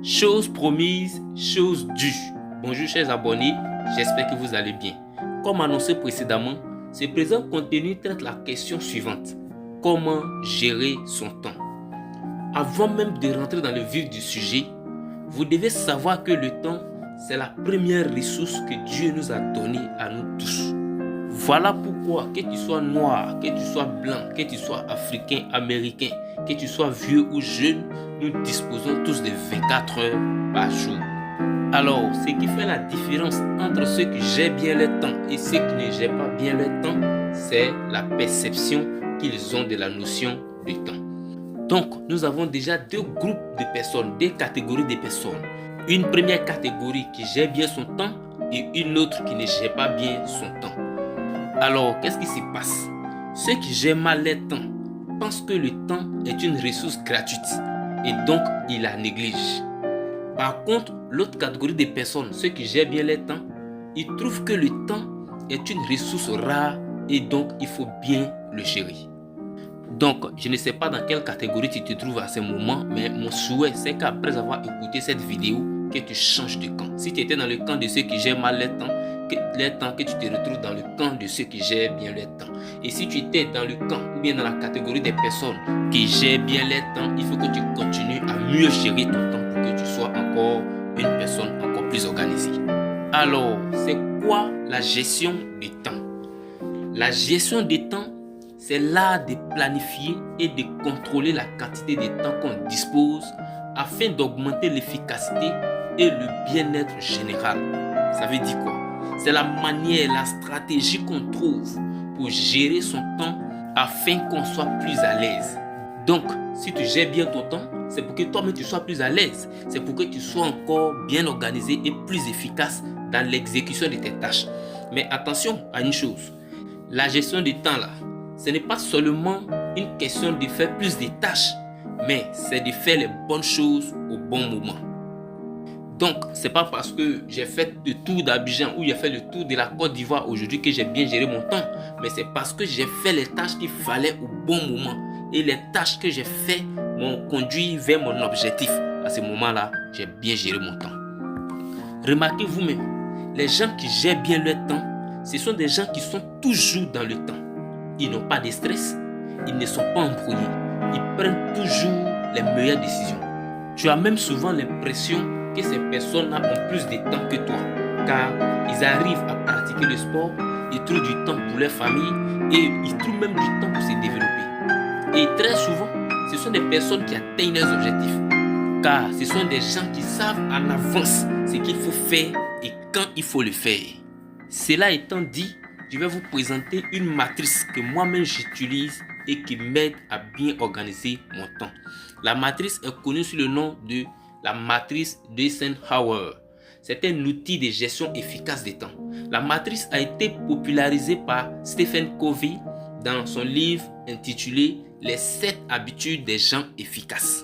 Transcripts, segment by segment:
Chose promise, chose due. Bonjour chers abonnés, j'espère que vous allez bien. Comme annoncé précédemment, ce présent contenu traite la question suivante. Comment gérer son temps? Avant même de rentrer dans le vif du sujet, vous devez savoir que le temps, c'est la première ressource que Dieu nous a donnée à nous tous. Voilà pourquoi, que tu sois noir, que tu sois blanc, que tu sois africain, américain, que tu sois vieux ou jeune, nous disposons tous de 24 heures par jour. Alors, ce qui fait la différence entre ceux qui gèrent bien le temps et ceux qui ne gèrent pas bien le temps, c'est la perception qu'ils ont de la notion du temps. Donc, nous avons déjà deux groupes de personnes, deux catégories de personnes. Une première catégorie qui gère bien son temps et une autre qui ne gère pas bien son temps. Alors, qu'est-ce qui se passe? Ceux qui gèrent mal le temps pensent que le temps est une ressource gratuite et donc ils la négligent. Par contre, l'autre catégorie de personnes, ceux qui gèrent bien le temps, ils trouvent que le temps est une ressource rare et donc il faut bien le gérer. Donc, je ne sais pas dans quelle catégorie tu te trouves à ce moment, mais mon souhait, c'est qu'après avoir écouté cette vidéo, que tu changes de camp. Si tu étais dans le camp de ceux qui gèrent mal le temps, que tu te retrouves dans le camp de ceux qui gèrent bien le temps. Et si tu étais dans le camp ou bien dans la catégorie des personnes qui gèrent bien le temps, il faut que tu continues à mieux gérer ton temps pour que tu sois encore une personne encore plus organisée. Alors, c'est quoi la gestion du temps? La gestion du temps, c'est l'art de planifier et de contrôler la quantité de temps qu'on dispose afin d'augmenter l'efficacité et le bien-être général. Ça veut dire quoi? C'est la manière, la stratégie qu'on trouve pour gérer son temps afin qu'on soit plus à l'aise. Donc, si tu gères bien ton temps, c'est pour que toi-même tu sois plus à l'aise. C'est pour que tu sois encore bien organisé et plus efficace dans l'exécution de tes tâches. Mais attention à une chose, la gestion du temps là, ce n'est pas seulement une question de faire plus de tâches, mais c'est de faire les bonnes choses au bon moment. Donc, ce n'est pas parce que j'ai fait le tour d'Abidjan ou j'ai fait le tour de la Côte d'Ivoire aujourd'hui que j'ai bien géré mon temps, mais c'est parce que j'ai fait les tâches qu'il fallait au bon moment. Et les tâches que j'ai fait m'ont conduit vers mon objectif. À ce moment-là, j'ai bien géré mon temps. Remarquez vous-même, les gens qui gèrent bien leur temps, ce sont des gens qui sont toujours dans le temps. Ils n'ont pas de stress, ils ne sont pas embrouillés, ils prennent toujours les meilleures décisions. Tu as même souvent l'impression que ces personnes-là ont plus de temps que toi, car ils arrivent à pratiquer le sport, ils trouvent du temps pour leur famille et ils trouvent même du temps pour se développer. Et très souvent, ce sont des personnes qui atteignent leurs objectifs, car ce sont des gens qui savent en avance ce qu'il faut faire et quand il faut le faire. Cela étant dit, je vais vous présenter une matrice que moi-même j'utilise et qui m'aide à bien organiser mon temps. La matrice est connue sous le nom de la matrice d'Eisenhower. C'est un outil de gestion efficace des temps. La matrice a été popularisée par Stephen Covey dans son livre intitulé Les 7 habitudes des gens efficaces.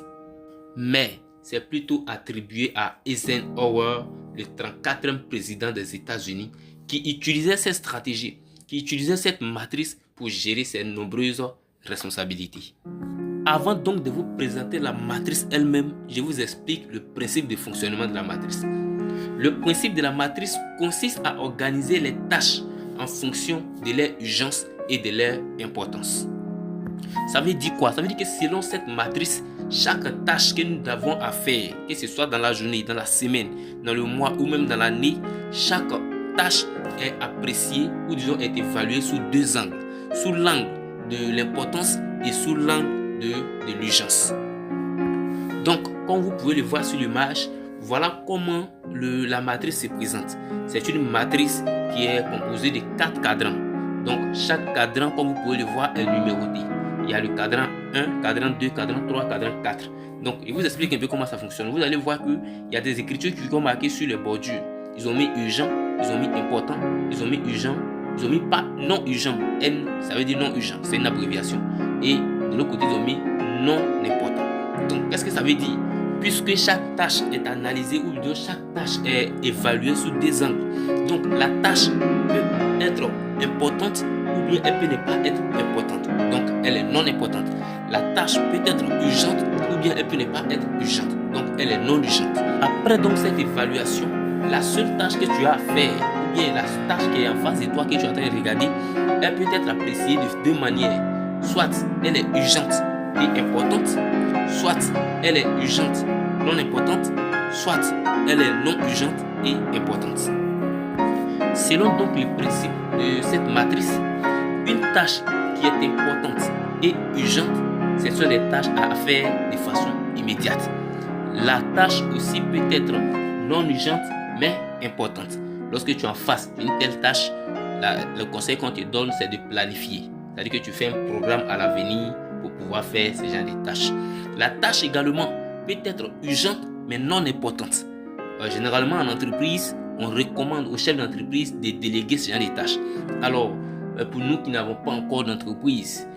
Mais c'est plutôt attribué à Eisenhower, le 34e président des États-Unis, qui utilisait cette stratégie, qui utilisait cette matrice pour gérer ses nombreuses responsabilités. Avant donc de vous présenter la matrice elle-même, je vous explique le principe de fonctionnement de la matrice. Le principe de la matrice consiste à organiser les tâches en fonction de leur urgence et de leur importance. Ça veut dire quoi? Ça veut dire que selon cette matrice, chaque tâche que nous avons à faire, que ce soit dans la journée, dans la semaine, dans le mois ou même dans l'année, chaque tâche est appréciée ou disons est évaluée sous deux angles. Sous l'angle de l'importance et sous l'angle de l'urgence. Donc, comme vous pouvez le voir sur l'image, voilà comment la matrice se présente. C'est une matrice qui est composée de 4 cadrans. Donc, chaque cadran, comme vous pouvez le voir, est numéroté. Il y a le cadran 1, cadran 2, cadran 3, cadran 4. Donc, je vous explique un peu comment ça fonctionne. Vous allez voir qu'il y a des écritures qui sont marquées sur les bordures. Ils ont mis urgent, ils ont mis important, ils ont mis urgent, ils ont mis pas non urgent. N, ça veut dire non urgent, c'est une abréviation. Et de l'autre côté, ils ont mis non important. Donc, qu'est-ce que ça veut dire? Puisque chaque tâche est analysée ou bien chaque tâche est évaluée sous des angles. Donc, la tâche peut être importante ou bien elle peut ne pas être importante. Donc, elle est non importante. La tâche peut être urgente ou bien elle peut ne pas être urgente. donc elle est non urgente. Après donc cette évaluation, la seule tâche que tu as à faire, ou bien la tâche qui est en face de toi, que tu es en train de regarder, elle peut être appréciée de deux manières. Soit elle est urgente et importante, soit elle est urgente, non importante, soit elle est non urgente et importante. Selon donc les principes de cette matrice, une tâche qui est importante et urgente, ce sont des tâches à faire de façon immédiate. La tâche aussi peut être non urgente mais importante. Lorsque tu es en face d'une telle tâche, le conseil qu'on te donne, c'est de planifier. C'est-à-dire que tu fais un programme à l'avenir pour pouvoir faire ce genre de tâches. La tâche également peut être urgente mais non importante. Généralement en entreprise, on recommande aux chefs d'entreprise de déléguer ce genre de tâches. Alors, pour nous qui n'avons pas encore d'entreprise,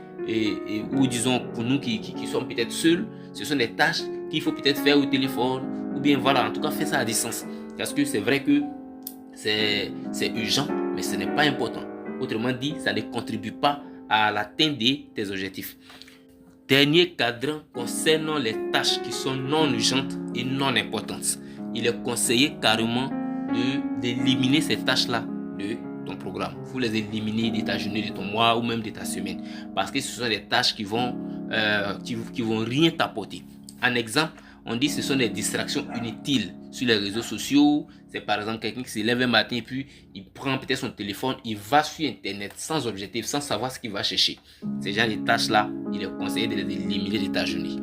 ou disons pour nous qui sommes peut-être seuls, ce sont des tâches qu'il faut peut-être faire au téléphone, ou bien voilà, en tout cas faire ça à distance. Parce que c'est vrai que c'est urgent, mais ce n'est pas important. Autrement dit, ça ne contribue pas à l'atteinte de tes objectifs. Dernier cadran concernant les tâches qui sont non urgentes et non importantes. Il est conseillé carrément d'éliminer ces tâches-là de ton programme. Il faut les éliminer de ta journée, de ton mois ou même de ta semaine. Parce que ce sont des tâches qui vont rien t'apporter. En exemple, on dit que ce sont des distractions inutiles sur les réseaux sociaux. C'est par exemple quelqu'un qui se lève un matin et puis il prend peut-être son téléphone, il va sur Internet sans objectif, sans savoir ce qu'il va chercher. Ces genres de tâches-là, il est conseillé de les éliminer de ta journée.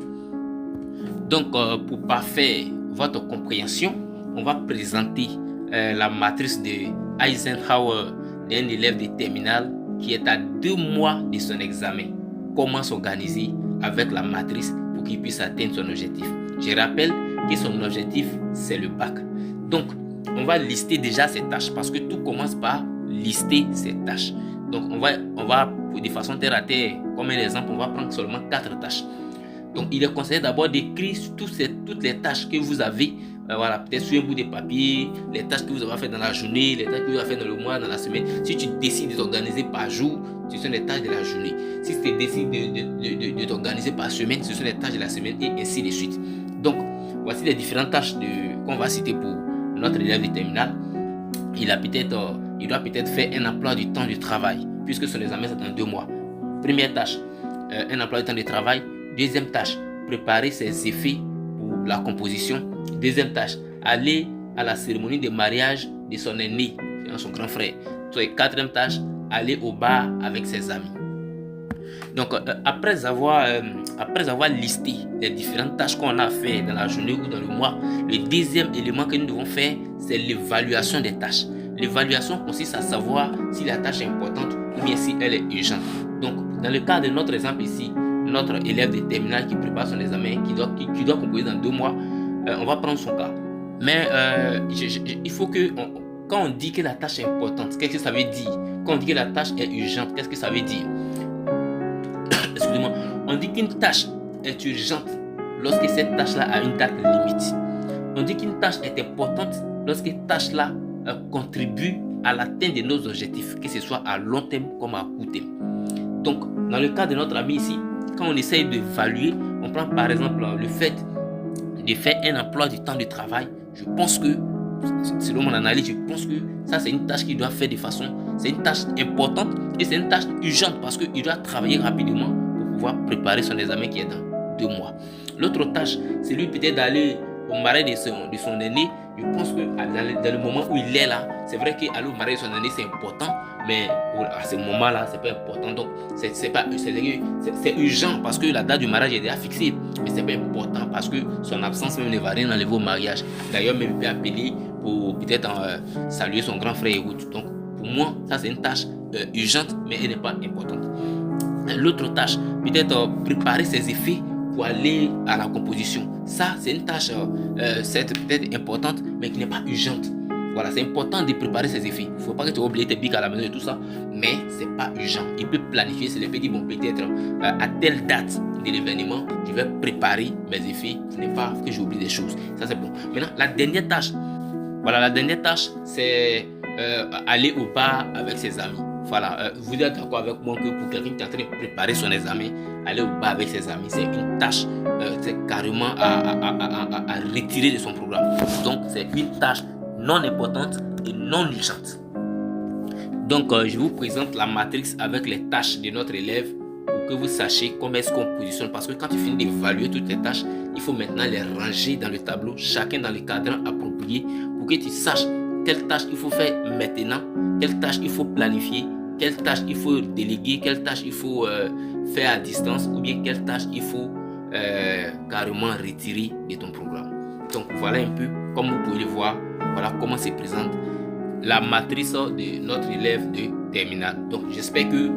Donc, pour parfaire votre compréhension, on va présenter la matrice de Eisenhower d'un élève de terminale qui est à 2 mois de son examen. Comment s'organiser avec la matrice pour qu'il puisse atteindre son objectif. Je rappelle que son objectif, c'est le bac. Donc, on va lister déjà ces tâches parce que tout commence par lister ces tâches. Donc, on va de façon terre à terre, comme un exemple, on va prendre seulement 4 tâches. Donc, il est conseillé d'abord d'écrire toutes les tâches que vous avez, voilà, peut-être sur un bout de papier, les tâches que vous avez fait dans la journée, les tâches que vous avez fait dans le mois, dans la semaine. Si tu décides de t'organiser par jour, ce sont les tâches de la journée. Si tu décides de t'organiser par semaine, ce sont les tâches de la semaine et ainsi de suite. Donc, voici les différentes tâches qu'on va citer pour notre élève de terminale. Il doit peut-être faire un emploi du temps du travail, puisque son examen c'est dans 2 mois. Première tâche, un emploi du temps de travail. Deuxième tâche, préparer ses effets pour la composition. Deuxième tâche, aller à la cérémonie de mariage de son aîné, son grand frère. Quatrième tâche, aller au bar avec ses amis. Donc, après avoir listé les différentes tâches qu'on a fait dans la journée ou dans le mois, le deuxième élément que nous devons faire, c'est l'évaluation des tâches. L'évaluation consiste à savoir si la tâche est importante ou bien si elle est urgente. Donc, dans le cas de notre exemple ici, notre élève de terminale qui prépare son examen, qui doit composer dans 2 mois, on va prendre son cas. Mais il faut que, quand on dit que la tâche est importante, qu'est-ce que ça veut dire? Quand on dit que la tâche est urgente, qu'est-ce que ça veut dire? Excusez-moi, on dit qu'une tâche est urgente lorsque cette tâche-là a une date limite. On dit qu'une tâche est importante lorsque cette tâche-là contribue à l'atteinte de nos objectifs, que ce soit à long terme comme à court terme. Donc, dans le cas de notre ami ici, quand on essaye d'évaluer, on prend par exemple le fait de faire un emploi du temps de travail. Je pense que, selon mon analyse, je pense que ça c'est une tâche qu'il doit faire de façon, c'est une tâche importante et c'est une tâche urgente parce qu'il doit travailler rapidement pour pouvoir préparer son examen qui est dans 2 mois. L'autre tâche, c'est lui peut-être d'aller au mariage de son aîné. Je pense que dans le moment où il est là, c'est vrai qu'aller au mariage de son aîné c'est important, mais à ce moment-là, c'est pas important. Donc, c'est urgent parce que la date du mariage est déjà fixée, mais c'est pas important parce que son absence même ne va rien enlever au mariage. D'ailleurs, même il peut appeler pour peut-être saluer son grand frère et autres. Donc, pour moi, ça c'est une tâche urgente, mais elle n'est pas importante. L'autre tâche, peut-être préparer ses effets pour aller à la composition. Ça, c'est une tâche peut-être importante, mais qui n'est pas urgente. Voilà, c'est important de préparer ses effets. Il ne faut pas que tu oublies tes bics à la maison et tout ça, mais ce n'est pas urgent. Il peut planifier, c'est le petit bon, peut-être à telle date de l'événement, je vais préparer mes effets. Il n'est pas que j'oublie des choses. Ça, c'est bon. Maintenant, la dernière tâche, c'est aller au bar avec ses amis. voilà, vous êtes d'accord avec moi que pour quelqu'un qui est en train de préparer son examen, aller au bar avec ses amis, c'est une tâche, c'est carrément à retirer de son programme. Donc, c'est une tâche non importante et non urgente. Donc, je vous présente la matrice avec les tâches de notre élève pour que vous sachiez comment est-ce qu'on positionne. Parce que quand tu finis d'évaluer toutes les tâches, il faut maintenant les ranger dans le tableau, chacun dans le cadran approprié pour que tu saches quelle tâche il faut faire maintenant, quelle tâche il faut planifier, quelle tâche il faut déléguer, quelle tâche il faut faire à distance ou bien quelle tâche il faut carrément retirer de ton programme. Donc, voilà un peu, comme vous pouvez le voir, voilà comment se présente la matrice de notre élève de terminale. Donc, j'espère que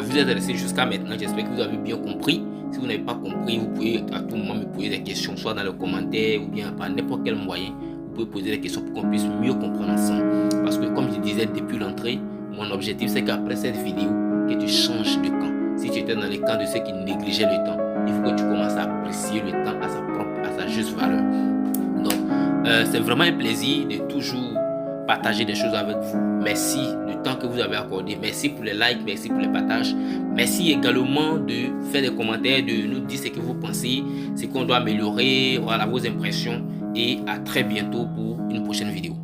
vous êtes resté jusqu'à maintenant. J'espère que vous avez bien compris. Si vous n'avez pas compris, vous pouvez à tout moment me poser des questions, soit dans les commentaires ou bien par n'importe quel moyen. Vous pouvez poser des questions pour qu'on puisse mieux comprendre ensemble. Parce que comme je disais depuis l'entrée, mon objectif c'est qu'après cette vidéo, que tu changes de camp. Si tu étais dans les camps de ceux qui négligeaient le temps, il faut que tu commences à apprécier le temps à sa juste valeur. Donc, c'est vraiment un plaisir de toujours partager des choses avec vous. Merci du temps que vous avez accordé. Merci pour les likes, merci pour les partages. Merci également de faire des commentaires, de nous dire ce que vous pensez, ce qu'on doit améliorer, voilà vos impressions. Et à très bientôt pour une prochaine vidéo.